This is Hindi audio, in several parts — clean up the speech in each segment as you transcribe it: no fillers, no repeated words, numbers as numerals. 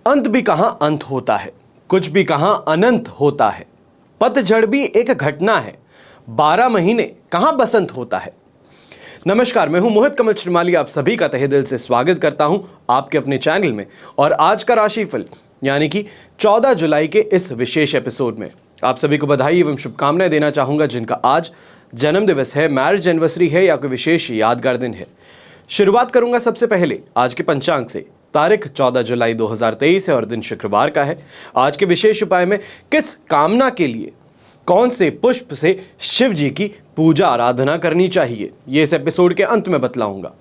अंत भी कहां अंत होता है, कुछ भी कहां अनंत होता है। पतझड़ भी एक घटना है, 12 महीने कहां बसंत होता है। नमस्कार, मैं हूं मोहित कमल श्रीमाली, आप सभी का तहे दिल से स्वागत करता हूं आपके अपने चैनल में। और आज का राशिफल यानी कि 14 जुलाई के इस विशेष एपिसोड में आप सभी को बधाई एवं शुभकामनाएं देना चाहूंगा जिनका आज जन्म दिवस है, मैरिज एनिवर्सरी है या कोई विशेष यादगार दिन है। शुरुआत करूंगा सबसे पहले आज के पंचांग से। तारीख 14 जुलाई 2023 है और दिन शुक्रवार का है। आज के विशेष उपाय में किस कामना के लिए कौन से पुष्प से शिव जी की पूजा आराधना करनी चाहिए, ये इस एपिसोड के अंत में बतलाऊंगा।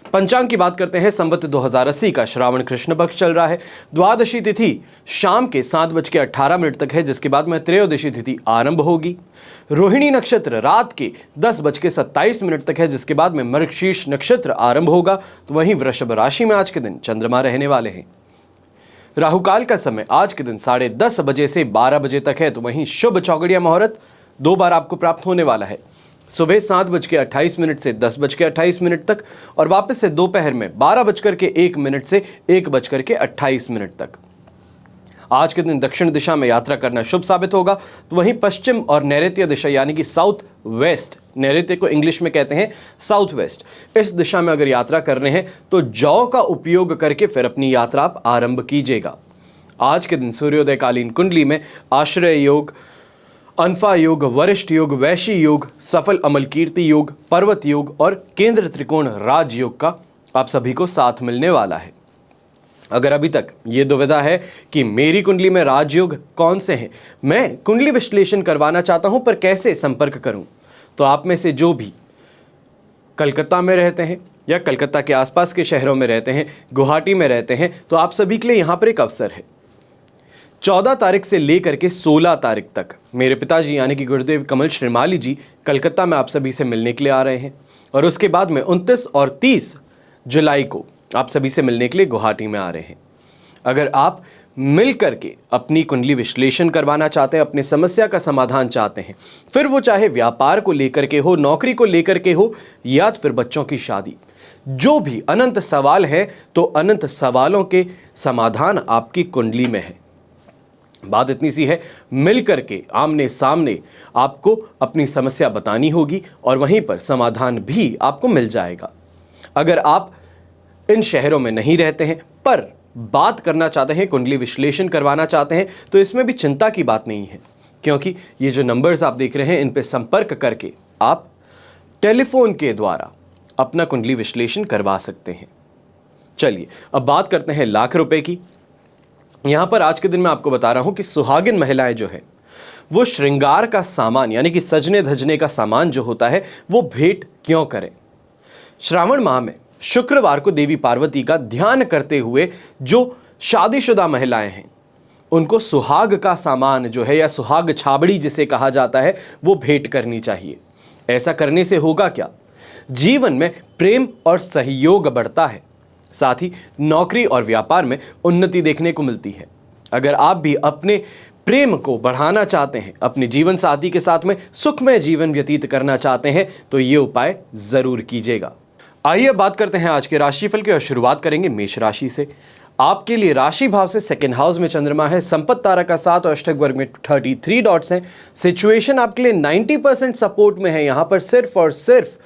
पंचांग की बात करते हैं। संवत 2080 का श्रावण कृष्ण पक्ष चल रहा है। द्वादशी तिथि शाम के 7:18 तक है, जिसके बाद में त्रयोदशी तिथि आरंभ होगी। रोहिणी नक्षत्र रात के 10:27 तक है, जिसके बाद में मृगशीर्ष नक्षत्र आरंभ होगा। तो वहीं वृषभ राशि में आज के दिन चंद्रमा रहने वाले हैं। राहुकाल का समय आज के दिन 10:30 बजे से 12 बजे तक है। तो वहीं शुभ चौगड़िया मुहूर्त 2 बार आपको प्राप्त होने वाला है। सुबह 7:28 से 10:28 तक और वापस से दोपहर में 12:01 से 1:28 तक। आज के दिन दक्षिण दिशा में यात्रा करना शुभ साबित होगा। तो वहीं पश्चिम और नैऋत्य दिशा यानी कि साउथ वेस्ट, नैऋत्य को इंग्लिश में कहते हैं साउथ वेस्ट, इस दिशा में अगर यात्रा कर रहे हैं तो जौ का उपयोग करके फिर अपनी यात्रा आप आरंभ कीजिएगा। आज के दिन सूर्योदय कालीन कुंडली में आश्रय योग, अनफा योग, वरिष्ठ योग, वैशी योग, सफल अमल कीर्ति योग, पर्वत योग और केंद्र त्रिकोण राज योग का आप सभी को साथ मिलने वाला है। अगर अभी तक ये दुविधा है कि मेरी कुंडली में राजयोग कौन से हैं, मैं कुंडली विश्लेषण करवाना चाहता हूं पर कैसे संपर्क करूं, तो आप में से जो भी कलकत्ता में रहते हैं या कलकत्ता के आसपास के शहरों में रहते हैं, गुवाहाटी में रहते हैं, तो आप सभी के लिए यहां पर एक अवसर है। 14 तारीख से लेकर के 16 तारीख तक मेरे पिताजी यानी कि गुरुदेव कमल श्रीमाली जी कलकत्ता में आप सभी से मिलने के लिए आ रहे हैं। और उसके बाद में 29 और 30 जुलाई को आप सभी से मिलने के लिए गुवाहाटी में आ रहे हैं। अगर आप मिल करके अपनी कुंडली विश्लेषण करवाना चाहते हैं, अपनी समस्या का समाधान चाहते हैं, फिर वो चाहे व्यापार को लेकर के हो, नौकरी को लेकर के हो या फिर बच्चों की शादी, जो भी अनंत सवाल है, तो अनंत सवालों के समाधान आपकी कुंडली में है। बात इतनी सी है, मिल करके आमने सामने आपको अपनी समस्या बतानी होगी और वहीं पर समाधान भी आपको मिल जाएगा। अगर आप इन शहरों में नहीं रहते हैं पर बात करना चाहते हैं, कुंडली विश्लेषण करवाना चाहते हैं, तो इसमें भी चिंता की बात नहीं है, क्योंकि ये जो नंबर्स आप देख रहे हैं इन पे संपर्क करके आप टेलीफोन के द्वारा अपना कुंडली विश्लेषण करवा सकते हैं। चलिए अब बात करते हैं लाख रुपए की। यहां पर आज के दिन मैं आपको बता रहा हूं कि सुहागिन महिलाएं जो है वो श्रृंगार का सामान यानी कि सजने धजने का सामान जो होता है वो भेंट क्यों करें। श्रावण माह में शुक्रवार को देवी पार्वती का ध्यान करते हुए जो शादीशुदा महिलाएं हैं उनको सुहाग का सामान जो है या सुहाग छाबड़ी जिसे कहा जाता है वो भेंट करनी चाहिए। ऐसा करने से होगा क्या, जीवन में प्रेम और सहयोग बढ़ता है, साथ ही नौकरी और व्यापार में उन्नति देखने को मिलती है। अगर आप भी अपने प्रेम को बढ़ाना चाहते हैं, अपने जीवन साथी के साथ में सुखमय जीवन व्यतीत करना चाहते हैं, तो ये उपाय जरूर कीजिएगा। आइए बात करते हैं आज के राशिफल की और शुरुआत करेंगे मेष राशि से। आपके लिए राशि भाव से सेकंड हाउस में चंद्रमा है, संपत्ति तारा का 7 और अष्टक वर्ग में 33 डॉट्स हैं। सिचुएशन आपके लिए 90% सपोर्ट में है। यहां पर सिर्फ और सिर्फ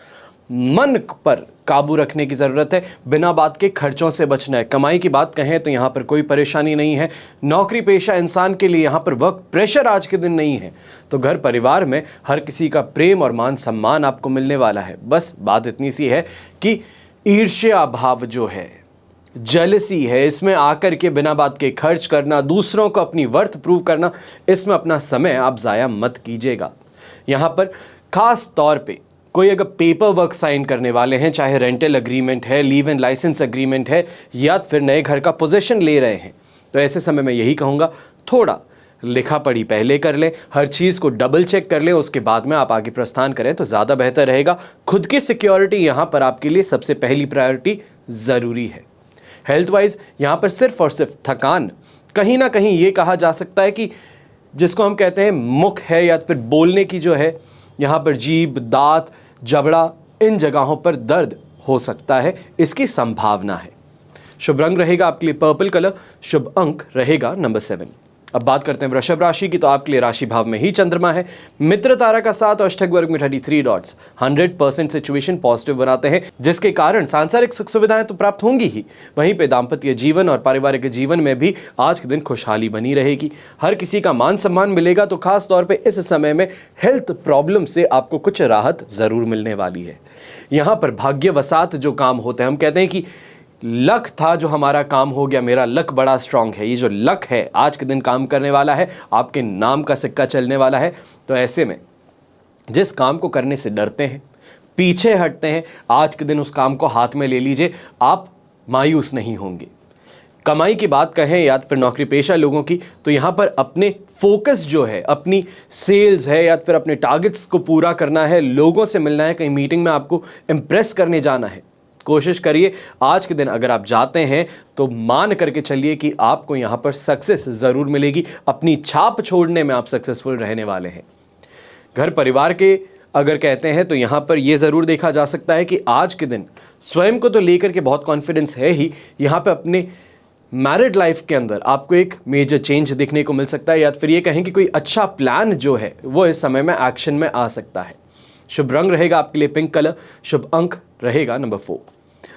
मन पर काबू रखने की जरूरत है, बिना बात के खर्चों से बचना है। कमाई की बात कहें तो यहां पर कोई परेशानी नहीं है। नौकरी पेशा इंसान के लिए यहां पर वर्क प्रेशर आज के दिन नहीं है। तो घर परिवार में हर किसी का प्रेम और मान सम्मान आपको मिलने वाला है। बस बात इतनी सी है कि ईर्ष्या भाव जो है, जेलसी है, इसमें आकर के बिना बात के खर्च करना, दूसरों को अपनी वर्थ प्रूव करना, इसमें अपना समय आप जाया मत कीजिएगा। यहां पर खास तौर पे कोई अगर पेपर वर्क साइन करने वाले हैं, चाहे रेंटल एग्रीमेंट है, लीव एंड लाइसेंस एग्रीमेंट है या फिर नए घर का पोजीशन ले रहे हैं, तो ऐसे समय में यही कहूँगा थोड़ा लिखा पढ़ी पहले कर लें, हर चीज़ को डबल चेक कर लें, उसके बाद में आप आगे प्रस्थान करें तो ज़्यादा बेहतर रहेगा। खुद की सिक्योरिटी यहाँ पर आपके लिए सबसे पहली प्रायोरिटी ज़रूरी है। हेल्थ वाइज यहाँ पर सिर्फ और सिर्फ थकान, कहीं ना कहीं ये कहा जा सकता है कि जिसको हम कहते हैं मुख है या फिर बोलने की जो है, यहाँ पर जीभ, दांत, जबड़ा, इन जगहों पर दर्द हो सकता है, इसकी संभावना है। शुभ रंग रहेगा आपके लिए पर्पल कलर, शुभ अंक रहेगा नंबर 7। अब बात करते हैं वृषभ राशि की, तो आपके लिए राशि भाव में ही चंद्रमा है, मित्र तारा का साथ और अष्टक वर्ग में 33 डॉट्स 100% सिचुएशन पॉजिटिव बनाते हैं, जिसके कारण सांसारिक सुख सुविधाएं तो प्राप्त होंगी ही, वहीं पे दाम्पत्य जीवन और पारिवारिक जीवन में भी आज के दिन खुशहाली बनी रहेगी। हर किसी का मान सम्मान मिलेगा, तो खास तौर पर इस समय में हेल्थ प्रॉब्लम से आपको कुछ राहत जरूर मिलने वाली है। यहाँ पर भाग्यवसात जो काम होते हैं, हम कहते हैं कि लक था जो हमारा काम हो गया, मेरा लक बड़ा स्ट्रांग है। ये जो लक है आज के दिन काम करने वाला है, आपके नाम का सिक्का चलने वाला है। तो ऐसे में जिस काम को करने से डरते हैं, पीछे हटते हैं, आज के दिन उस काम को हाथ में ले लीजिए, आप मायूस नहीं होंगे। कमाई की बात कहें या फिर नौकरी पेशा लोगों की, तो यहाँ पर अपने फोकस जो है, अपनी सेल्स है या फिर अपने टारगेट्स को पूरा करना है, लोगों से मिलना है, कहीं मीटिंग में आपको इम्प्रेस करने जाना है, कोशिश करिए। आज के दिन अगर आप जाते हैं तो मान करके चलिए कि आपको यहाँ पर सक्सेस ज़रूर मिलेगी, अपनी छाप छोड़ने में आप सक्सेसफुल रहने वाले हैं। घर परिवार के अगर कहते हैं तो यहाँ पर यह ज़रूर देखा जा सकता है कि आज के दिन स्वयं को तो लेकर के बहुत कॉन्फिडेंस है ही, यहाँ पर अपने मैरिड लाइफ के अंदर आपको एक मेजर चेंज देखने को मिल सकता है, या फिर ये कहें कि कोई अच्छा प्लान जो है वो इस समय में एक्शन में आ सकता है। शुभ रंग रहेगा आपके लिए पिंक कलर, शुभ अंक रहेगा नंबर 4।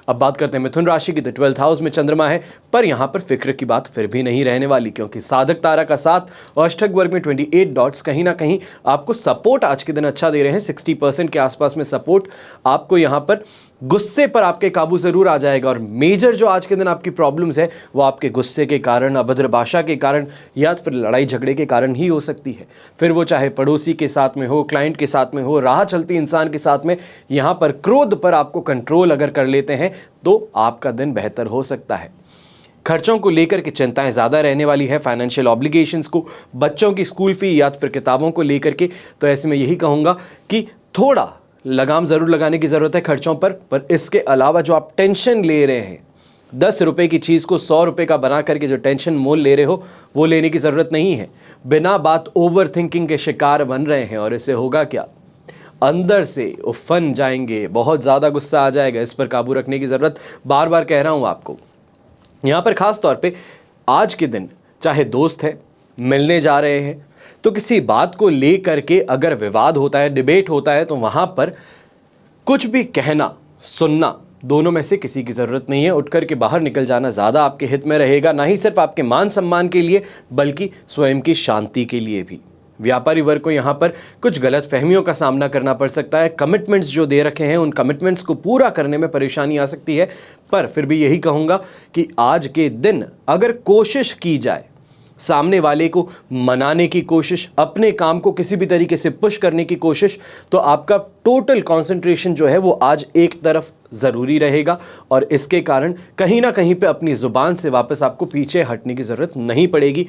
अब बात करते हैं मिथुन राशि की, तो 12th हाउस में चंद्रमा है, पर यहां पर फिक्र की बात फिर भी नहीं रहने वाली, क्योंकि साधक तारा का साथ और अष्टक वर्ग में 28 डॉट्स कहीं ना कहीं आपको सपोर्ट आज के दिन अच्छा दे रहे हैं। 60% के आसपास में सपोर्ट आपको यहां पर, गुस्से पर आपके काबू जरूर आ जाएगा। और मेजर जो आज के दिन आपकी प्रॉब्लम्स है वो आपके गुस्से के कारण, अभद्र भाषा के कारण या फिर लड़ाई झगड़े के कारण ही हो सकती है। फिर वो चाहे पड़ोसी के साथ में हो, क्लाइंट के साथ में हो, राह चलती इंसान के साथ में, यहाँ पर क्रोध पर आपको कंट्रोल अगर कर लेते हैं तो आपका दिन बेहतर हो सकता है। खर्चों को लेकर के चिंताएं ज़्यादा रहने वाली है, फाइनेंशियल ऑब्लिगेशंस को, बच्चों की स्कूल फी या फिर किताबों को लेकर के। तो ऐसे में यही कहूँगा कि थोड़ा लगाम ज़रूर लगाने की ज़रूरत है खर्चों पर इसके अलावा जो आप टेंशन ले रहे हैं, 10 रुपये की चीज़ को 100 रुपये का बना करके जो टेंशन मोल ले रहे हो वो लेने की ज़रूरत नहीं है। बिना बात ओवर थिंकिंग के शिकार बन रहे हैं और इससे होगा क्या, अंदर से उफन जाएंगे, बहुत ज़्यादा गुस्सा आ जाएगा। इस पर काबू रखने की ज़रूरत, बार बार कह रहा हूँ आपको। यहाँ पर ख़ास तौर पे आज के दिन चाहे दोस्त है, मिलने जा रहे हैं, तो किसी बात को ले करके अगर विवाद होता है, डिबेट होता है, तो वहाँ पर कुछ भी कहना सुनना दोनों में से किसी की ज़रूरत नहीं है। उठ कर के बाहर निकल जाना ज़्यादा आपके हित में रहेगा, ना ही सिर्फ आपके मान सम्मान के लिए बल्कि स्वयं की शांति के लिए भी। व्यापारी वर्ग को यहाँ पर कुछ गलत फहमियों का सामना करना पड़ सकता है। कमिटमेंट्स जो दे रखे हैं उन कमिटमेंट्स को पूरा करने में परेशानी आ सकती है, पर फिर भी यही कहूँगा कि आज के दिन अगर कोशिश की जाए, सामने वाले को मनाने की कोशिश, अपने काम को किसी भी तरीके से पुश करने की कोशिश, तो आपका टोटल कंसंट्रेशन जो है वो आज एक तरफ ज़रूरी रहेगा। और इसके कारण कहीं ना कहीं पे अपनी ज़ुबान से वापस आपको पीछे हटने की ज़रूरत नहीं पड़ेगी।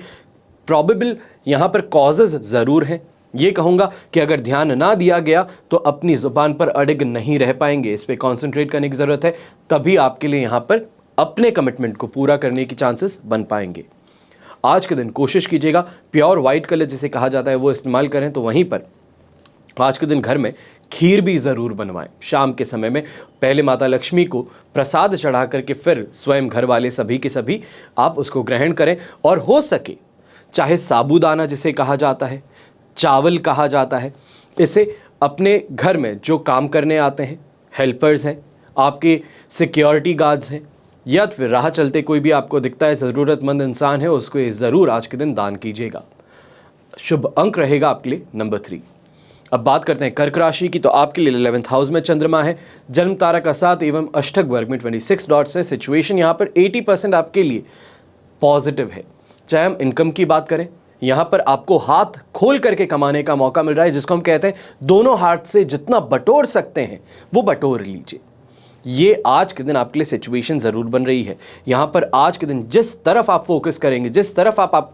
प्रॉबेबल यहाँ पर कॉजेज़ ज़रूर हैं, ये कहूँगा कि अगर ध्यान ना दिया गया तो अपनी ज़ुबान पर अड़िग नहीं रह पाएंगे। इस पर कॉन्सेंट्रेट करने की ज़रूरत है, तभी आपके लिए यहाँ पर अपने कमिटमेंट को पूरा करने की चांसेस बन पाएंगे। आज के दिन कोशिश कीजिएगा प्योर वाइट कलर जिसे कहा जाता है वो इस्तेमाल करें। तो वहीं पर आज के दिन घर में खीर भी ज़रूर बनवाएं। शाम के समय में पहले माता लक्ष्मी को प्रसाद चढ़ा करके फिर स्वयं घर वाले सभी के सभी आप उसको ग्रहण करें। और हो सके चाहे साबूदाना जिसे कहा जाता है, चावल कहा जाता है, इसे अपने घर में जो काम करने आते हैं, हेल्पर्स हैं, आपके सिक्योरिटी गार्ड्स हैं, या फिर राह चलते कोई भी आपको दिखता है ज़रूरतमंद इंसान है, उसको ये ज़रूर आज के दिन दान कीजिएगा। शुभ अंक रहेगा आपके लिए नंबर 3। अब बात करते हैं कर्क राशि की, तो आपके लिए 11th हाउस में चंद्रमा है, जन्म तारा का साथ एवं अष्टक वर्ग में 26 डॉट्स है। सिचुएशन यहाँ पर 80% आपके लिए पॉजिटिव है। चाहे हम इनकम की बात करें, यहाँ पर आपको हाथ खोल करके कमाने का मौका मिल रहा है, जिसको हम कहते हैं दोनों हाथ से जितना बटोर सकते हैं वो बटोर लीजिए। ये आज के दिन आपके लिए सिचुएशन ज़रूर बन रही है। यहाँ पर आज के दिन जिस तरफ आप फोकस करेंगे, जिस तरफ आप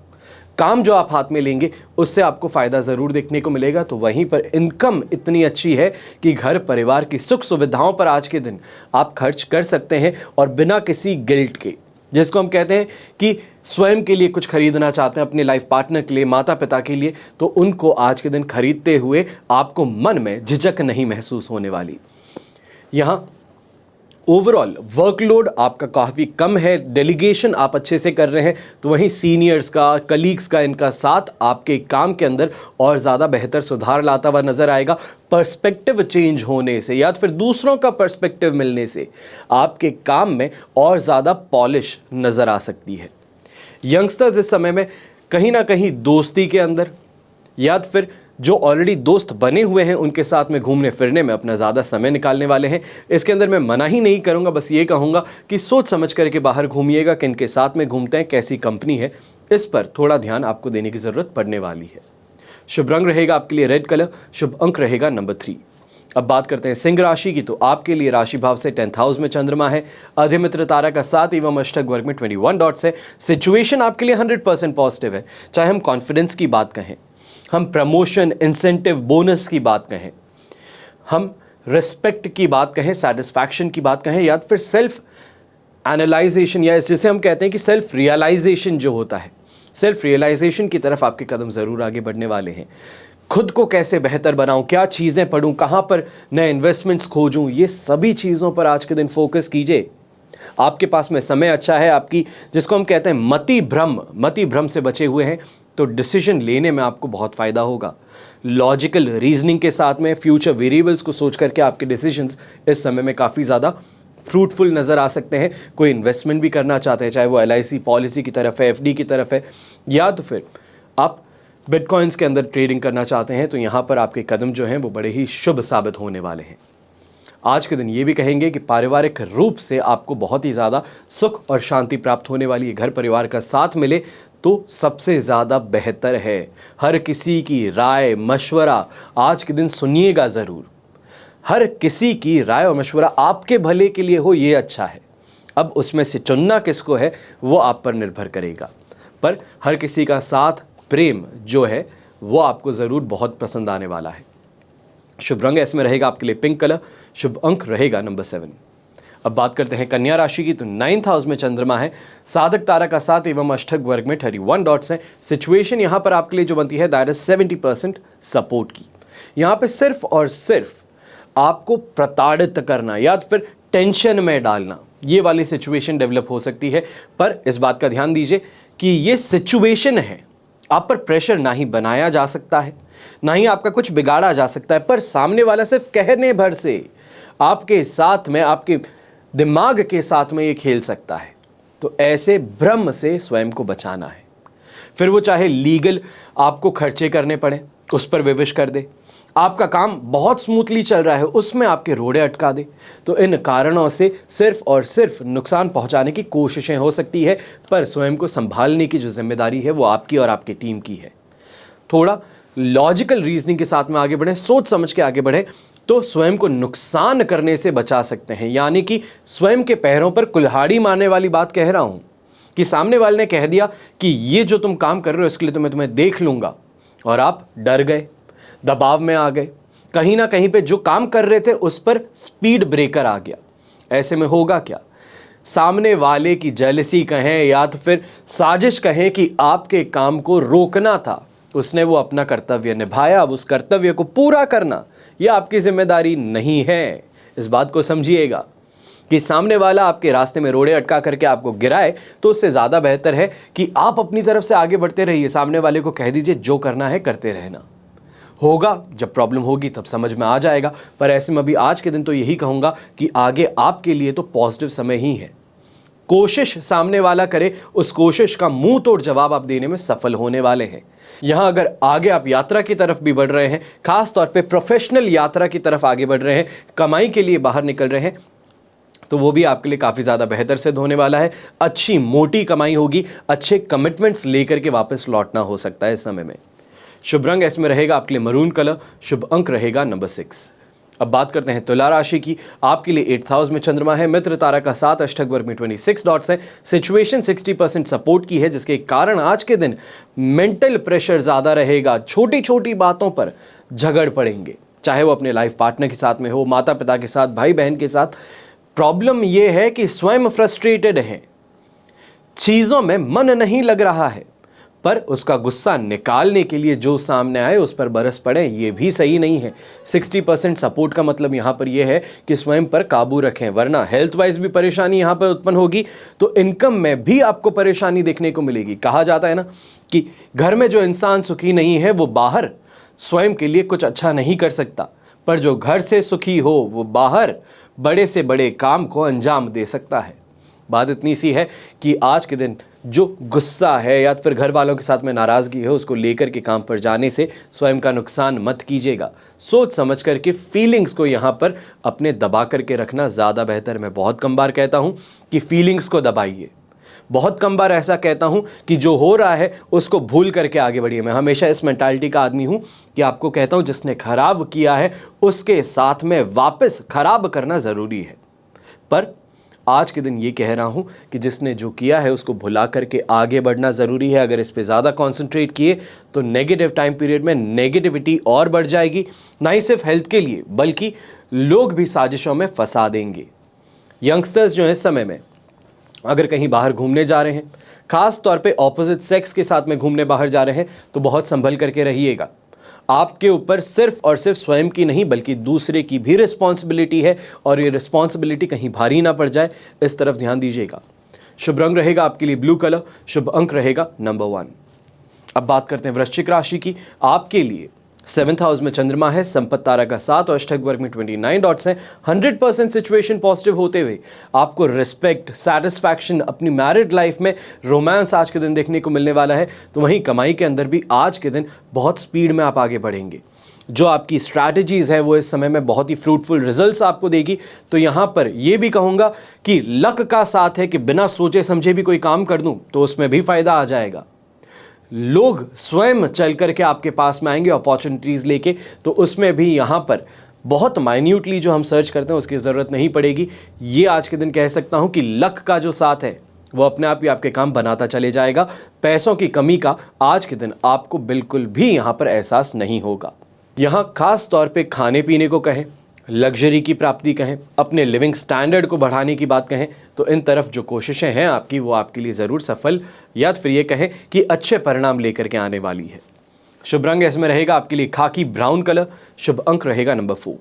काम जो आप हाथ में लेंगे, उससे आपको फ़ायदा ज़रूर देखने को मिलेगा। तो वहीं पर इनकम इतनी अच्छी है कि घर परिवार की सुख सुविधाओं पर आज के दिन आप खर्च कर सकते हैं, और बिना किसी गिल्ट के, जिसको हम कहते हैं कि स्वयं के लिए कुछ खरीदना चाहते हैं, अपने लाइफ पार्टनर के लिए, माता पिता के लिए, तो उनको आज के दिन खरीदते हुए आपको मन में झिझक नहीं महसूस होने वाली। यहाँ ओवरऑल वर्कलोड आपका काफ़ी कम है, डेलीगेशन आप अच्छे से कर रहे हैं, तो वहीं सीनियर्स का, कलीग्स का इनका साथ आपके काम के अंदर और ज़्यादा बेहतर सुधार लाता हुआ नज़र आएगा। पर्सपेक्टिव चेंज होने से या फिर दूसरों का पर्सपेक्टिव मिलने से आपके काम में और ज़्यादा पॉलिश नज़र आ सकती है। यंगस्टर्स इस समय में कहीं ना कहीं दोस्ती के अंदर या फिर जो ऑलरेडी दोस्त बने हुए हैं उनके साथ में घूमने फिरने में अपना ज़्यादा समय निकालने वाले हैं। इसके अंदर मैं मना ही नहीं करूंगा, बस ये कहूंगा कि सोच समझ करके बाहर घूमिएगा, किन के साथ में घूमते हैं, कैसी कंपनी है, इस पर थोड़ा ध्यान आपको देने की ज़रूरत पड़ने वाली है। शुभ रंग रहेगा आपके लिए रेड कलर, शुभ अंक रहेगा नंबर 3। अब बात करते हैं सिंह राशि की, तो आपके लिए राशि भाव से 10th हाउस में चंद्रमा है, अधिमित्र तारा का 7 एवं अष्टक वर्ग में 21 डॉट्स है। सिचुएशन आपके लिए 100% पॉजिटिव है, चाहे हम कॉन्फिडेंस की बात कहें, हम प्रमोशन, इंसेंटिव, बोनस की बात कहें, हम रिस्पेक्ट की बात कहें, सेटिस्फैक्शन की बात कहें, या फिर सेल्फ एनालाइजेशन या जिसे हम कहते हैं कि सेल्फ रियलाइजेशन जो होता है, सेल्फ रियलाइजेशन की तरफ आपके कदम ज़रूर आगे बढ़ने वाले हैं। खुद को कैसे बेहतर बनाऊं, क्या चीज़ें पढ़ूं, कहाँ पर नए इन्वेस्टमेंट्स खोजूं, ये सभी चीज़ों पर आज के दिन फोकस कीजिए। आपके पास में समय अच्छा है, आपकी जिसको हम कहते हैं मति भ्रम से बचे हुए हैं, तो डिसीजन लेने में आपको बहुत फ़ायदा होगा। लॉजिकल रीजनिंग के साथ में फ्यूचर वेरिएबल्स को सोच करके आपके डिसीजंस इस समय में काफ़ी ज़्यादा फ्रूटफुल नज़र आ सकते हैं। कोई इन्वेस्टमेंट भी करना चाहते हैं, चाहे वो LIC पॉलिसी की तरफ है, FD की तरफ है, या तो फिर आप बिटकॉइंस के अंदर ट्रेडिंग करना चाहते हैं, तो यहाँ पर आपके कदम जो हैं वो बड़े ही शुभ साबित होने वाले हैं। आज के दिन ये भी कहेंगे कि पारिवारिक रूप से आपको बहुत ही ज़्यादा सुख और शांति प्राप्त होने वाली है। घर परिवार का साथ मिले तो सबसे ज़्यादा बेहतर है। हर किसी की राय मशवरा आज के दिन सुनिएगा ज़रूर। हर किसी की राय और मशवरा आपके भले के लिए हो, ये अच्छा है। अब उसमें से चुनना किसको है वो आप पर निर्भर करेगा, पर हर किसी का साथ प्रेम जो है वो आपको ज़रूर बहुत पसंद आने वाला है। शुभ रंग इसमें रहेगा आपके लिए पिंक कलर, शुभ अंक रहेगा नंबर 7। अब बात करते हैं कन्या राशि की, तो 9th हाउस में चंद्रमा है, साधक तारा का 7 एवं अष्टक वर्ग में 31 डॉट्स हैं। सिचुएशन यहाँ पर आपके लिए जो बनती है दैट इज 70% सपोर्ट की। यहाँ पे सिर्फ और सिर्फ आपको प्रताड़ित करना या तो फिर टेंशन में डालना, ये वाली सिचुएशन डेवलप हो सकती है। पर इस बात का ध्यान दीजिए कि ये सिचुएशन है, आप पर प्रेशर ना ही बनाया जा सकता है, ना ही आपका कुछ बिगाड़ा जा सकता है, पर सामने वाला सिर्फ कहने भर से आपके साथ में, आपके दिमाग के साथ में ये खेल सकता है। तो ऐसे भ्रम से स्वयं को बचाना है। फिर वो चाहे लीगल आपको खर्चे करने पड़े, उस पर विवश कर दे, आपका काम बहुत स्मूथली चल रहा है उसमें आपके रोड़े अटका दे, तो इन कारणों से सिर्फ और सिर्फ नुकसान पहुंचाने की कोशिशें हो सकती है। पर स्वयं को संभालने की जो जिम्मेदारी है वो आपकी और आपकी टीम की है। थोड़ा लॉजिकल रीजनिंग के साथ में आगे बढ़ें, सोच समझ के आगे बढ़ें, तो स्वयं को नुकसान करने से बचा सकते हैं। यानी कि स्वयं के पैरों पर कुल्हाड़ी मारने वाली बात कह रहा हूं कि सामने वाले ने कह दिया कि ये जो तुम काम कर रहे हो इसके लिए तो मैं तुम्हें देख लूंगा, और आप डर गए, दबाव में आ गए, कहीं ना कहीं पे जो काम कर रहे थे उस पर स्पीड ब्रेकर आ गया। ऐसे में होगा क्या, सामने वाले की जेलसी कहें या तो फिर साजिश कहें कि आपके काम को रोकना था, उसने वो अपना कर्तव्य निभाया, अब उस कर्तव्य को पूरा करना यह आपकी जिम्मेदारी नहीं है। इस बात को समझिएगा कि सामने वाला आपके रास्ते में रोड़े अटका करके आपको गिराए तो उससे ज़्यादा बेहतर है कि आप अपनी तरफ से आगे बढ़ते रहिए। सामने वाले को कह दीजिए जो करना है करते रहना, होगा जब प्रॉब्लम होगी तब समझ में आ जाएगा। पर ऐसे में अभी आज के दिन तो यही कहूँगा कि आगे आपके लिए तो पॉजिटिव समय ही है। कोशिश सामने वाला करे, उस कोशिश का मुंह तोड़ जवाब आप देने में सफल होने वाले हैं। यहां अगर आगे आप यात्रा की तरफ भी बढ़ रहे हैं, खास तौर पे प्रोफेशनल यात्रा की तरफ आगे बढ़ रहे हैं, कमाई के लिए बाहर निकल रहे हैं, तो वो भी आपके लिए काफ़ी ज़्यादा बेहतर सिद्ध होने वाला है। अच्छी मोटी कमाई होगी, अच्छे कमिटमेंट्स लेकर के वापस लौटना हो सकता है इस समय में। शुभ रंग इसमें रहेगा आपके लिए मरून कलर, शुभ अंक रहेगा नंबर 6। अब बात करते हैं तुला राशि की, आपके लिए 8th हाउस में चंद्रमा है, मित्र तारा का 7 अष्टक वर्ग में 26 डॉट्स है। सिचुएशन 60% सपोर्ट की है, जिसके कारण आज के दिन मेंटल प्रेशर ज़्यादा रहेगा। छोटी छोटी बातों पर झगड़ पड़ेंगे, चाहे वो अपने लाइफ पार्टनर के साथ में हो, माता पिता के साथ, भाई बहन के साथ। प्रॉब्लम यह है कि स्वयं फ्रस्ट्रेटेड हैं, चीज़ों में मन नहीं लग रहा है, पर उसका गुस्सा निकालने के लिए जो सामने आए उस पर बरस पड़े, ये भी सही नहीं है। 60% सपोर्ट का मतलब यहाँ पर यह है कि स्वयं पर काबू रखें, वरना हेल्थ वाइज भी परेशानी यहाँ पर उत्पन्न होगी तो इनकम में भी आपको परेशानी देखने को मिलेगी। कहा जाता है ना कि घर में जो इंसान सुखी नहीं है वो बाहर स्वयं के लिए कुछ अच्छा नहीं कर सकता, पर जो घर से सुखी हो वो बाहर बड़े से बड़े काम को अंजाम दे सकता है। बात इतनी सी है कि आज के दिन जो गुस्सा है या फिर घर वालों के साथ में नाराज़गी है उसको लेकर के काम पर जाने से स्वयं का नुकसान मत कीजिएगा। सोच समझ करके फीलिंग्स को यहाँ पर अपने दबा करके रखना ज़्यादा बेहतर। मैं बहुत कम बार कहता हूँ कि फीलिंग्स को दबाइए, बहुत कम बार ऐसा कहता हूँ कि जो हो रहा है उसको भूल करके आगे बढ़िए। मैं हमेशा इस मेंटालिटी का आदमी हूँ कि आपको कहता हूँ जिसने खराब किया है उसके साथ में वापस खराब करना ज़रूरी है, पर आज के दिन ये कह रहा हूँ कि जिसने जो किया है उसको भुला करके आगे बढ़ना ज़रूरी है। अगर इस पे ज़्यादा कॉन्सेंट्रेट किए तो नेगेटिव टाइम पीरियड में नेगेटिविटी और बढ़ जाएगी, ना ही सिर्फ हेल्थ के लिए बल्कि लोग भी साजिशों में फंसा देंगे। यंगस्टर्स जो है इस समय में अगर कहीं बाहर घूमने जा रहे हैं, ख़ास तौर पे ऑपोजिट सेक्स के साथ में घूमने बाहर जा रहे हैं, तो बहुत संभल करके रहिएगा। आपके ऊपर सिर्फ और सिर्फ स्वयं की नहीं बल्कि दूसरे की भी रिस्पॉन्सिबिलिटी है और ये रिस्पॉन्सिबिलिटी कहीं भारी ना पड़ जाए, इस तरफ ध्यान दीजिएगा। शुभ रंग रहेगा आपके लिए ब्लू कलर, शुभ अंक रहेगा नंबर 1। अब बात करते हैं वृश्चिक राशि की। आपके लिए 7th हाउस में चंद्रमा है, संपत्ति तारा का 7 और अष्टक वर्ग में 29 डॉट्स हैं। 100% सिचुएशन पॉजिटिव होते हुए आपको रिस्पेक्ट, सेटिस्फैक्शन, अपनी मैरिड लाइफ में रोमांस आज के दिन देखने को मिलने वाला है। तो वहीं कमाई के अंदर भी आज के दिन बहुत स्पीड में आप आगे बढ़ेंगे। जो आपकी स्ट्रैटेजीज़ है वो इस समय में बहुत ही फ्रूटफुल रिजल्ट्स आपको देगी। तो यहाँ पर ये भी कहूँगा कि लक का साथ है कि बिना सोचे समझे भी कोई काम कर दूँ तो उसमें भी फ़ायदा आ जाएगा। लोग स्वयं चल करके आपके पास में आएंगे अपॉर्चुनिटीज़ लेके, तो उसमें भी यहाँ पर बहुत माइन्यूटली जो हम सर्च करते हैं उसकी ज़रूरत नहीं पड़ेगी। ये आज के दिन कह सकता हूँ कि लक का जो साथ है वो अपने आप ही आपके काम बनाता चले जाएगा। पैसों की कमी का आज के दिन आपको बिल्कुल भी यहाँ पर एहसास नहीं होगा। यहाँ खास तौर पे खाने पीने को कहें, लग्जरी की प्राप्ति कहें, अपने लिविंग स्टैंडर्ड को बढ़ाने की बात कहें, तो इन तरफ जो कोशिशें हैं आपकी वो आपके लिए ज़रूर सफल या फिर ये कहें कि अच्छे परिणाम लेकर के आने वाली है। शुभ रंग इसमें रहेगा आपके लिए खाकी ब्राउन कलर, शुभ अंक रहेगा नंबर 4।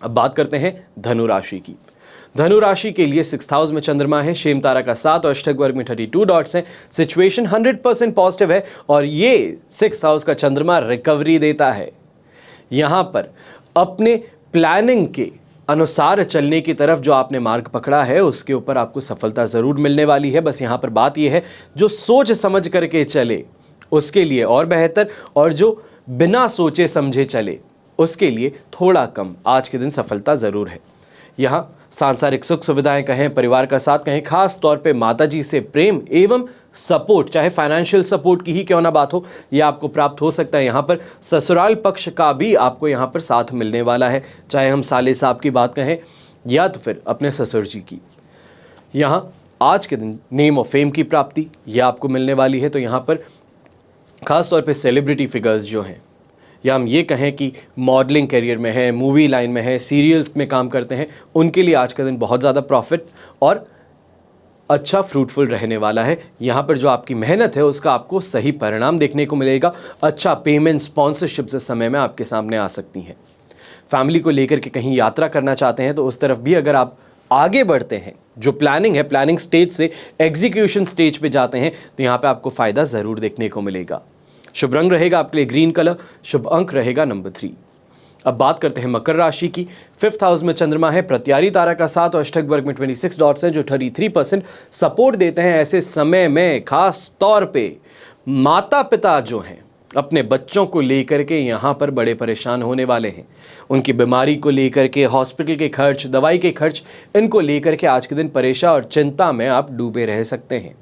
अब बात करते हैं धनु राशि की। धनु राशि के लिए 6th हाउस में चंद्रमा है, शेम तारा का 7 और अष्टक वर्ग में 32 डॉट्स हैं। सिचुएशन 100% पॉजिटिव है और ये 6th हाउस का चंद्रमा रिकवरी देता है। यहाँ पर अपने प्लानिंग के अनुसार चलने की तरफ जो आपने मार्ग पकड़ा है उसके ऊपर आपको सफलता ज़रूर मिलने वाली है। बस यहाँ पर बात यह है जो सोच समझ करके चले उसके लिए और बेहतर, और जो बिना सोचे समझे चले उसके लिए थोड़ा कम आज के दिन सफलता ज़रूर है। यहाँ सांसारिक सुख सुविधाएं कहें, परिवार का साथ कहें, खास तौर पे माताजी से प्रेम एवं सपोर्ट, चाहे फाइनेंशियल सपोर्ट की ही क्यों ना बात हो, यह आपको प्राप्त हो सकता है। यहाँ पर ससुराल पक्ष का भी आपको यहाँ पर साथ मिलने वाला है, चाहे हम साले साहब की बात कहें या तो फिर अपने ससुर जी की। यहाँ आज के दिन नेम और फेम की प्राप्ति यह आपको मिलने वाली है। तो यहाँ पर खास तौर पे सेलिब्रिटी फिगर्स जो हैं, या हम ये कहें कि मॉडलिंग करियर में है, मूवी लाइन में है, सीरियल्स में काम करते हैं, उनके लिए आज का दिन बहुत ज़्यादा प्रॉफिट और अच्छा फ्रूटफुल रहने वाला है। यहाँ पर जो आपकी मेहनत है उसका आपको सही परिणाम देखने को मिलेगा। अच्छा पेमेंट, स्पॉन्सरशिप इस समय में आपके सामने आ सकती हैं। फैमिली को लेकर के कहीं यात्रा करना चाहते हैं तो उस तरफ भी अगर आप आगे बढ़ते हैं, जो प्लानिंग है प्लानिंग स्टेज से एग्जीक्यूशन स्टेज पे जाते हैं, तो यहाँ पे आपको फ़ायदा ज़रूर देखने को मिलेगा। शुभ रंग रहेगा आपके लिए ग्रीन कलर, शुभ अंक रहेगा नंबर 3। अब बात करते हैं मकर राशि की। 5th हाउस में चंद्रमा है, प्रत्यारी तारा का 7 और अष्टक वर्ग में 26 डॉट्स हैं जो 33% सपोर्ट देते हैं। ऐसे समय में खास तौर पे माता पिता जो हैं अपने बच्चों को लेकर के यहाँ पर बड़े परेशान होने वाले हैं। उनकी बीमारी को लेकर के, हॉस्पिटल के खर्च, दवाई के खर्च, इनको लेकर के आज के दिन परेशान और चिंता में आप डूबे रह सकते हैं।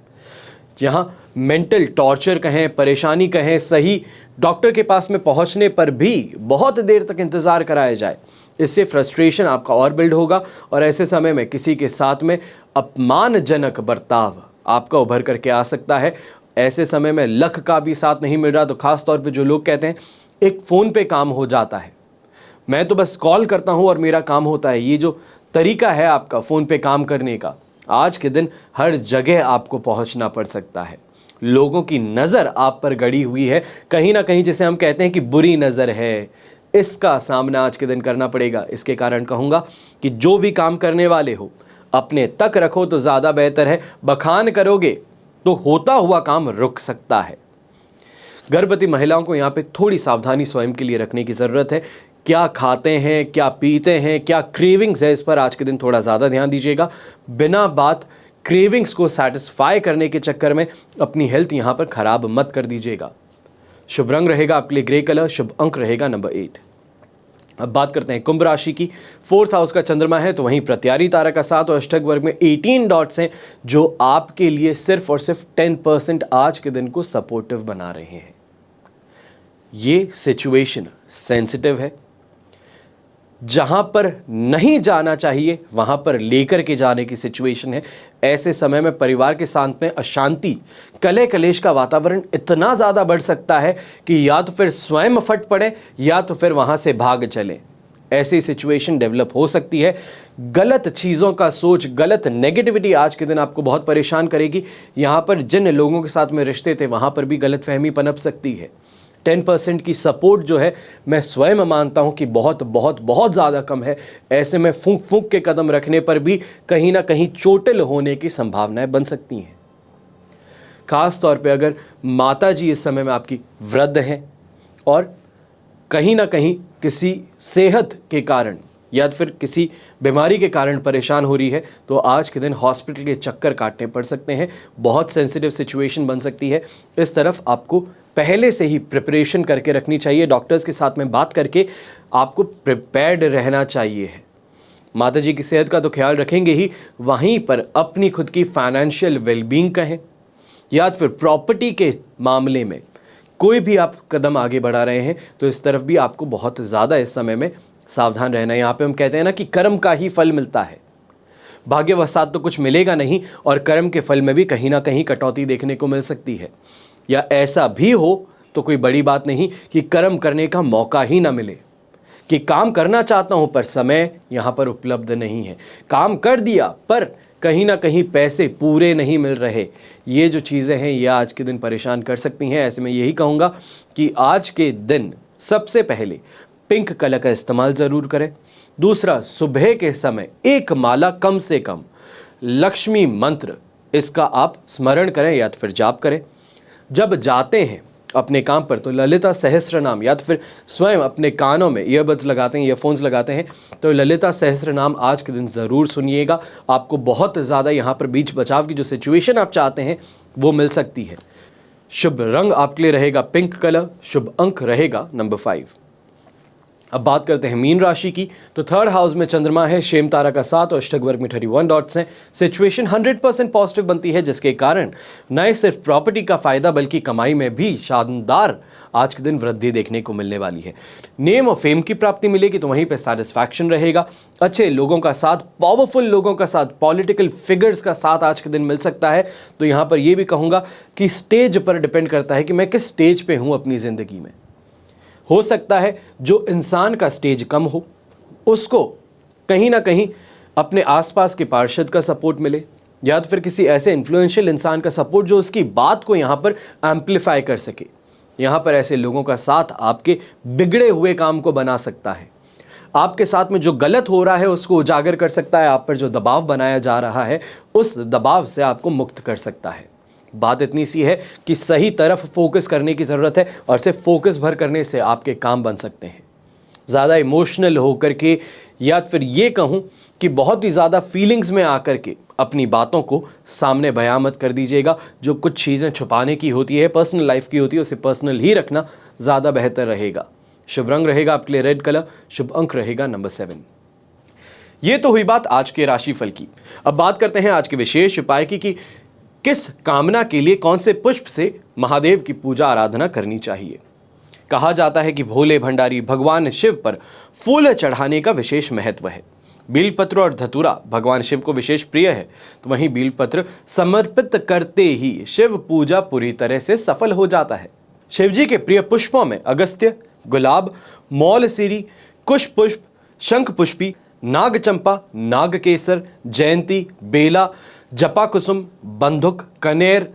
यहाँ मेंटल टॉर्चर कहें, परेशानी कहें, सही डॉक्टर के पास में पहुँचने पर भी बहुत देर तक इंतज़ार कराया जाए, इससे फ्रस्ट्रेशन आपका और बिल्ड होगा और ऐसे समय में किसी के साथ में अपमानजनक बर्ताव आपका उभर करके आ सकता है। ऐसे समय में लक का भी साथ नहीं मिल रहा, तो खास तौर पे जो लोग कहते हैं एक फ़ोन पे काम हो जाता है, मैं तो बस कॉल करता हूँ और मेरा काम होता है, ये जो तरीका है आपका फ़ोन पे काम करने का, आज के दिन हर जगह आपको पहुंचना पड़ सकता है। लोगों की नज़र आप पर गड़ी हुई है, कहीं ना कहीं जिसे हम कहते हैं कि बुरी नज़र है, इसका सामना आज के दिन करना पड़ेगा। इसके कारण कहूँगा कि जो भी काम करने वाले हो अपने तक रखो तो ज़्यादा बेहतर है। बखान करोगे तो होता हुआ काम रुक सकता है। गर्भवती महिलाओं को यहाँ पे थोड़ी सावधानी स्वयं के लिए रखने की ज़रूरत है। क्या खाते हैं, क्या पीते हैं, क्या क्रेविंग्स है, इस पर आज के दिन थोड़ा ज़्यादा ध्यान दीजिएगा। बिना बात क्रेविंग्स को सेटिस्फाई करने के चक्कर में अपनी हेल्थ यहाँ पर ख़राब मत कर दीजिएगा। शुभ रंग रहेगा आपके लिए ग्रे कलर, शुभ अंक रहेगा नंबर 8। अब बात करते हैं कुंभ राशि की। 4th हाउस का चंद्रमा है, तो वहीं प्रत्यारी तारा का 7 और अष्टक वर्ग में 18 डॉट्स हैं, जो आपके लिए सिर्फ और सिर्फ 10% आज के दिन को सपोर्टिव बना रहे हैं। ये सिचुएशन सेंसिटिव है, जहां पर नहीं जाना चाहिए वहां पर लेकर के जाने की सिचुएशन है। ऐसे समय में परिवार के साथ में अशांति, कलह कलेश का वातावरण इतना ज़्यादा बढ़ सकता है कि या तो फिर स्वयं फट पड़े या तो फिर वहां से भाग चले। ऐसी सिचुएशन डेवलप हो सकती है। गलत चीज़ों का सोच, गलत नेगेटिविटी आज के दिन आपको बहुत परेशान करेगी। यहाँ पर जिन लोगों के साथ में रिश्ते थे वहाँ पर भी गलतफहमी पनप सकती है। 10% की सपोर्ट जो है मैं स्वयं मानता हूं कि बहुत बहुत बहुत ज़्यादा कम है। ऐसे में फूंक फूंक के कदम रखने पर भी कहीं ना कहीं चोटिल होने की संभावनाएं बन सकती हैं। खास तौर पे अगर माता जी इस समय में आपकी वृद्ध हैं और कहीं ना कहीं किसी सेहत के कारण या फिर किसी बीमारी के कारण परेशान हो रही है, तो आज के दिन हॉस्पिटल के चक्कर काटने पड़ सकते हैं। बहुत सेंसिटिव सिचुएशन बन सकती है। इस तरफ आपको पहले से ही प्रिपरेशन करके रखनी चाहिए। डॉक्टर्स के साथ में बात करके आपको प्रिपेयर्ड रहना चाहिए। माता जी की सेहत का तो ख्याल रखेंगे ही, वहीं पर अपनी खुद की फाइनेंशियल वेलबींग कहें या फिर प्रॉपर्टी के मामले में कोई भी आप कदम आगे बढ़ा रहे हैं, तो इस तरफ भी आपको बहुत ज़्यादा इस समय में सावधान रहना है। यहाँ पे हम कहते हैं ना कि कर्म का ही फल मिलता है। भाग्यवशात तो कुछ मिलेगा नहीं और कर्म के फल में भी कहीं ना कहीं कटौती देखने को मिल सकती है। या ऐसा भी हो तो कोई बड़ी बात नहीं कि कर्म करने का मौका ही ना मिले, कि काम करना चाहता हूं पर समय यहाँ पर उपलब्ध नहीं है, काम कर दिया पर कहीं ना कहीं पैसे पूरे नहीं मिल रहे। ये जो चीज़ें हैं ये आज के दिन परेशान कर सकती हैं। ऐसे में यही कहूँगा कि आज के दिन सबसे पहले पिंक कलर का इस्तेमाल ज़रूर करें। दूसरा, सुबह के समय एक माला कम से कम लक्ष्मी मंत्र इसका आप स्मरण करें या तो फिर जाप करें। जब जाते हैं अपने काम पर तो ललिता सहस्त्र नाम या तो फिर स्वयं अपने कानों में ईयरबड्स लगाते हैं, ईयरफोन्स लगाते हैं, तो ललिता सहस्त्र नाम आज के दिन ज़रूर सुनिएगा। आपको बहुत ज़्यादा यहाँ पर बीच बचाव की जो सिचुएशन आप चाहते हैं वो मिल सकती है। शुभ रंग आपके लिए रहेगा पिंक कलर, शुभ अंक रहेगा नंबर 5। अब बात करते हैं मीन राशि की। तो 3rd हाउस में चंद्रमा है, शेम तारा का 7 और अष्टक वर्ग में 31 डॉट्स हैं। सिचुएशन 100% पॉजिटिव बनती है, जिसके कारण न सिर्फ प्रॉपर्टी का फायदा बल्कि कमाई में भी शानदार आज के दिन वृद्धि देखने को मिलने वाली है। नेम और फेम की प्राप्ति मिलेगी, तो वहीं पर सेटिस्फैक्शन रहेगा। अच्छे लोगों का साथ, पावरफुल लोगों का साथ, पॉलिटिकल फिगर्स का साथ आज के दिन मिल सकता है। तो यहाँ पर यह भी कहूँगा कि स्टेज पर डिपेंड करता है कि मैं किस स्टेज पर हूँ अपनी ज़िंदगी में। हो सकता है जो इंसान का स्टेज कम हो उसको कहीं ना कहीं अपने आसपास के पार्षद का सपोर्ट मिले या तो फिर किसी ऐसे इन्फ्लुएंशियल इंसान का सपोर्ट जो उसकी बात को यहाँ पर एम्पलीफाई कर सके। यहाँ पर ऐसे लोगों का साथ आपके बिगड़े हुए काम को बना सकता है। आपके साथ में जो गलत हो रहा है उसको उजागर कर सकता है। आप पर जो दबाव बनाया जा रहा है उस दबाव से आपको मुक्त कर सकता है। बात इतनी सी है कि सही तरफ फोकस करने की ज़रूरत है और सिर्फ फोकस भर करने से आपके काम बन सकते हैं। ज़्यादा इमोशनल होकर के या फिर ये कहूँ कि बहुत ही ज़्यादा फीलिंग्स में आकर के अपनी बातों को सामने बयां मत कर दीजिएगा। जो कुछ चीज़ें छुपाने की होती है, पर्सनल लाइफ की होती है, उसे पर्सनल ही रखना ज़्यादा बेहतर रहेगा। शुभ रंग रहेगा आपके लिए रेड कलर, शुभ अंक रहेगा नंबर 7। ये तो हुई बात आज के राशिफल की। अब बात करते हैं आज के विशेष उपाय की कि किस कामना के लिए कौन से पुष्प से महादेव की पूजा आराधना करनी चाहिए। कहा जाता है कि भोले भंडारी भगवान शिव पर फूल चढ़ाने का विशेष महत्व है। बीलपत्र और धतूरा भगवान शिव को विशेष प्रिय है, तो वहीं बीलपत्र समर्पित करते ही शिव पूजा पूरी तरह से सफल हो जाता है। शिवजी के प्रिय पुष्पों में अगस्त्य, गुलाब, मौलसीरी, कुश पुष्प, शंख पुष्पी, नाग चंपा, नाग केसर, जयंती, बेला, जपा कुसुम, बंधुक, कनेर,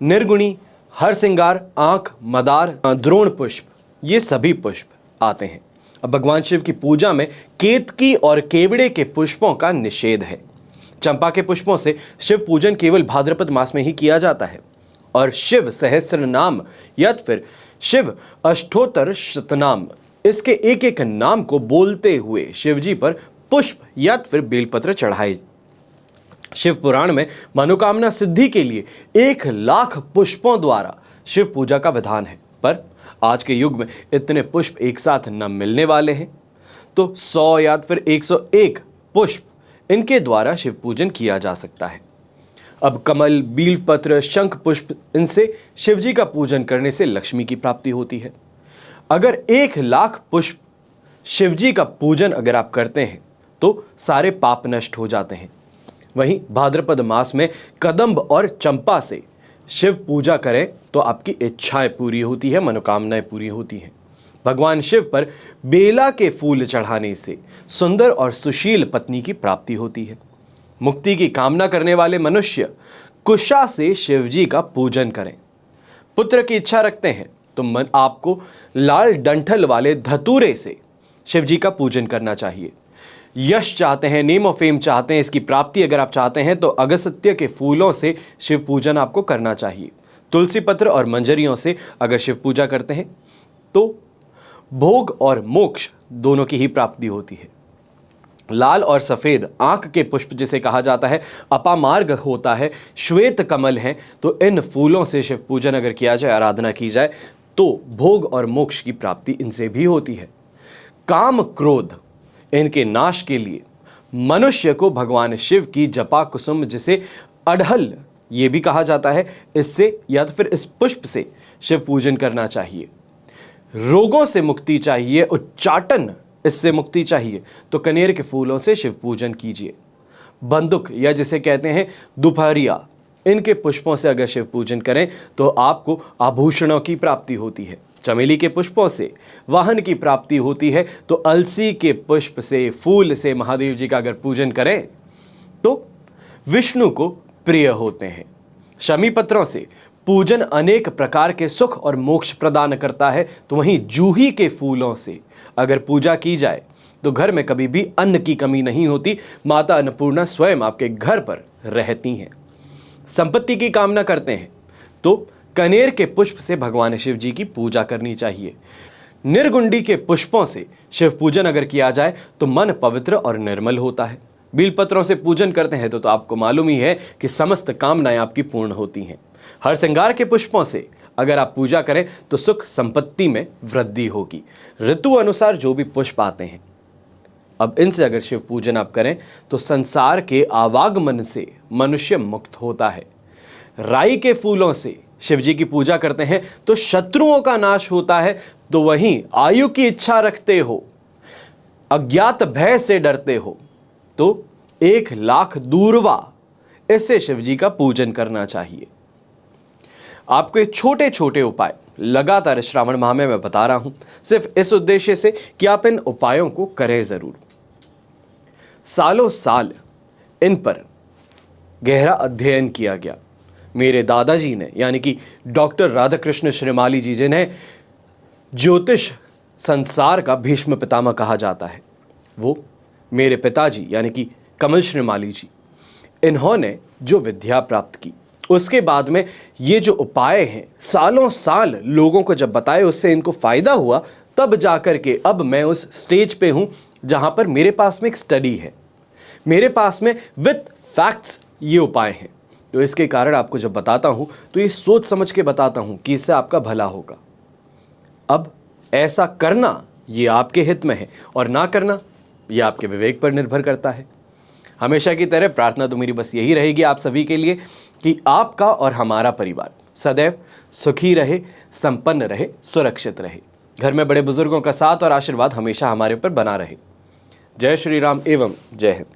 निर्गुणी, हरसिंगार, आंख, मदार, द्रोण पुष्प, ये सभी पुष्प आते हैं। अब भगवान शिव की पूजा में केतकी और केवड़े के पुष्पों का निषेध है। चंपा के पुष्पों से शिव पूजन केवल भाद्रपद मास में ही किया जाता है और शिव सहस्त्र नाम या फिर शिव अष्टोत्तर शतनाम, इसके एक एक नाम को बोलते हुए शिवजी पर पुष्प या फिर बेलपत्र चढ़ाए। शिव पुराण में मनोकामना सिद्धि के लिए 1,00,000 पुष्पों द्वारा शिव पूजा का विधान है, पर आज के युग में इतने पुष्प एक साथ न मिलने वाले हैं, तो 100 या फिर 101 पुष्प इनके द्वारा शिव पूजन किया जा सकता है। अब कमल, बीलपत्र, शंख पुष्प, इनसे शिवजी का पूजन करने से लक्ष्मी की प्राप्ति होती है। अगर 1,00,000 पुष्प शिवजी का पूजन अगर आप करते हैं तो सारे पाप नष्ट हो जाते हैं। वहीं भाद्रपद मास में कदम्ब और चंपा से शिव पूजा करें तो आपकी इच्छाएं पूरी होती है, मनोकामनाएं पूरी होती हैं। भगवान शिव पर बेला के फूल चढ़ाने से सुंदर और सुशील पत्नी की प्राप्ति होती है। मुक्ति की कामना करने वाले मनुष्य कुशा से शिवजी का पूजन करें। पुत्र की इच्छा रखते हैं तो आपको लाल डंठल वाले धतूरे से शिवजी का पूजन करना चाहिए। यश चाहते हैं, नेम और फेम चाहते हैं, इसकी प्राप्ति अगर आप चाहते हैं तो अगस्त्य के फूलों से शिव पूजन आपको करना चाहिए। तुलसी पत्र और मंजरियों से अगर शिव पूजा करते हैं तो भोग और मोक्ष दोनों की ही प्राप्ति होती है। लाल और सफेद आंख के पुष्प जिसे कहा जाता है अपामार्ग होता है, श्वेत कमल हैं, तो इन फूलों से शिव पूजन अगर किया जाए, आराधना की जाए तो भोग और मोक्ष की प्राप्ति इनसे भी होती है। काम क्रोध इनके नाश के लिए मनुष्य को भगवान शिव की जपा कुसुम जिसे अड़हल ये भी कहा जाता है, इससे या तो फिर इस पुष्प से शिव पूजन करना चाहिए। रोगों से मुक्ति चाहिए, उच्चाटन इससे मुक्ति चाहिए तो कनेर के फूलों से शिव पूजन कीजिए। बंदुक या जिसे कहते हैं दोपहरिया, इनके पुष्पों से अगर शिव पूजन करें तो आपको आभूषणों की प्राप्ति होती है। चमेली के पुष्पों से वाहन की प्राप्ति होती है, तो अलसी के पुष्प से, फूल से महादेव जी का अगर पूजन करें तो विष्णु को प्रिय होते हैं। शमी पत्रों से पूजन अनेक प्रकार के सुख और मोक्ष प्रदान करता है, तो वहीं जूही के फूलों से अगर पूजा की जाए तो घर में कभी भी अन्न की कमी नहीं होती। माता अन्नपूर्णा स्वयं आपके घर पर रहती हैं। संपत्ति की कामना करते हैं तो कनेर के पुष्प से भगवान शिव जी की पूजा करनी चाहिए। निर्गुंडी के पुष्पों से शिव पूजन अगर किया जाए तो मन पवित्र और निर्मल होता है। बीलपत्रों से पूजन करते हैं तो आपको मालूम ही है कि समस्त कामनाएं आपकी पूर्ण होती हैं। हरसिंगार के पुष्पों से अगर आप पूजा करें तो सुख संपत्ति में वृद्धि होगी। ऋतु अनुसार जो भी पुष्प आते हैं, अब इनसे अगर शिव पूजन आप करें तो संसार के आवागमन से मनुष्य मुक्त होता है। राई के फूलों से शिव जी की पूजा करते हैं तो शत्रुओं का नाश होता है। तो वहीं आयु की इच्छा रखते हो, अज्ञात भय से डरते हो तो 1,00,000 दूर्वा, इससे शिव जी का पूजन करना चाहिए। आपको ये छोटे छोटे उपाय लगातार श्रावण माह में मैं बता रहा हूं, सिर्फ इस उद्देश्य से कि आप इन उपायों को करें जरूर। सालों साल इन पर गहरा अध्ययन किया गया। मेरे दादाजी ने यानी कि डॉक्टर राधाकृष्ण श्रीमाली जी, जिन्हें ज्योतिष संसार का भीष्म पितामह कहा जाता है, वो मेरे पिताजी यानी कि कमल श्रीमाली जी, इन्होंने जो विद्या प्राप्त की उसके बाद में ये जो उपाय हैं सालों साल लोगों को जब बताए, उससे इनको फायदा हुआ, तब जाकर के अब मैं उस स्टेज पे हूं जहां पर मेरे पास में एक स्टडी है, मेरे पास में विद फैक्ट्स ये उपाय हैं। तो इसके कारण आपको जब बताता हूं तो ये सोच समझ के बताता हूं कि इससे आपका भला होगा। अब ऐसा करना ये आपके हित में है और ना करना ये आपके विवेक पर निर्भर करता है। हमेशा की तरह प्रार्थना तो मेरी बस यही रहेगी आप सभी के लिए कि आपका और हमारा परिवार सदैव सुखी रहे, संपन्न रहे, सुरक्षित रहे। घर में बड़े बुजुर्गों का साथ और आशीर्वाद हमेशा हमारे ऊपर बना रहे। जय श्री राम एवं जय हिंद।